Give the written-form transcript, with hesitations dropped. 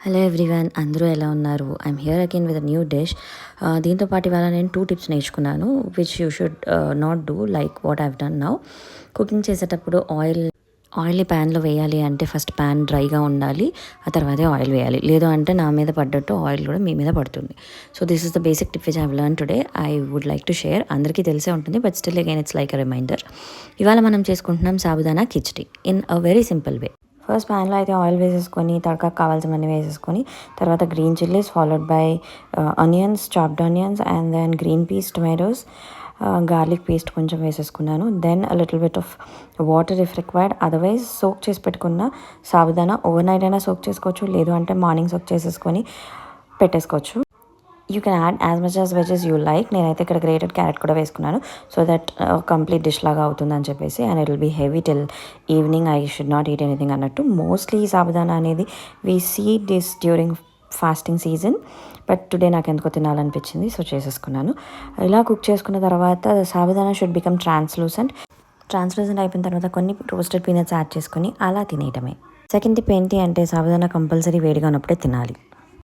Hello everyone, అందరూ ఎలా ఉన్నారు? I'm here again with a new dish. దీంతో పాటు ఇవాళ నేను 2 టిప్స్ నేర్చుకున్నాను which you should not do like what I've done now. Cooking చేసేటప్పుడు ఆయిల్ ప్యాన్లో వేయాలి అంటే ఫస్ట్ ప్యాన్ డ్రైగా ఉండాలి, ఆ తర్వాతే ఆయిల్ వేయాలి. లేదు అంటే నా మీద పడ్డట్టు ఆయిల్ కూడా మీ మీద పడుతుంది. So this is the basic tip which I learn today. I would like to share. అందరికీ తెలిసే ఉంటుంది, but still again it's like a reminder. ఇవాళ మనం చేసుకుంటున్నాం sabudana khichdi in a very simple way. First ప్యాన్లో అయితే ఆయిల్ వేసేసుకొని తడకకు కావాల్సినవన్నీ వేసేసుకొని తర్వాత green chillies followed by onions, chopped onions and then green peas, tomatoes, garlic paste కొంచెం వేసేసుకున్నాను. Then a little bit of water if required. Otherwise soak చేసి పెట్టుకున్న సాబుదానా ఓవర్ నైట్ అయినా సోక్ చేసుకోవచ్చు, లేదు అంటే మార్నింగ్ సోక్ చేసేసుకొని పెట్టేసుకోవచ్చు. You can add as much as veggies you like. నేనైతే ఇక్కడ గ్రేటెడ్ క్యారెట్ కూడా వేసుకున్నాను సో దట్ కంప్లీట్ డిష్ లాగా అవుతుందని చెప్పేసి. And it will be heavy till evening. I should not eat anything అన్నట్టు. మోస్ట్లీ ఈ సాబుదానా అనేది we see this during fasting season, but today నాకు ఎందుకో తినాలనిపించింది సో చేసేసుకున్నాను. ఇలా కుక్ చేసుకున్న తర్వాత సాబుదానా షుడ్ బికమ్ ట్రాన్స్లూసెంట్ అయిపోయిన తర్వాత కొన్ని రోస్టెడ్ పీనట్స్ యాడ్ చేసుకొని అలా తినేయటమే. సెకండ్ టిప్ ఏంటి అంటే సాబుదానా కంపల్సరీ వేడిగా ఉన్నప్పుడే తినాలి.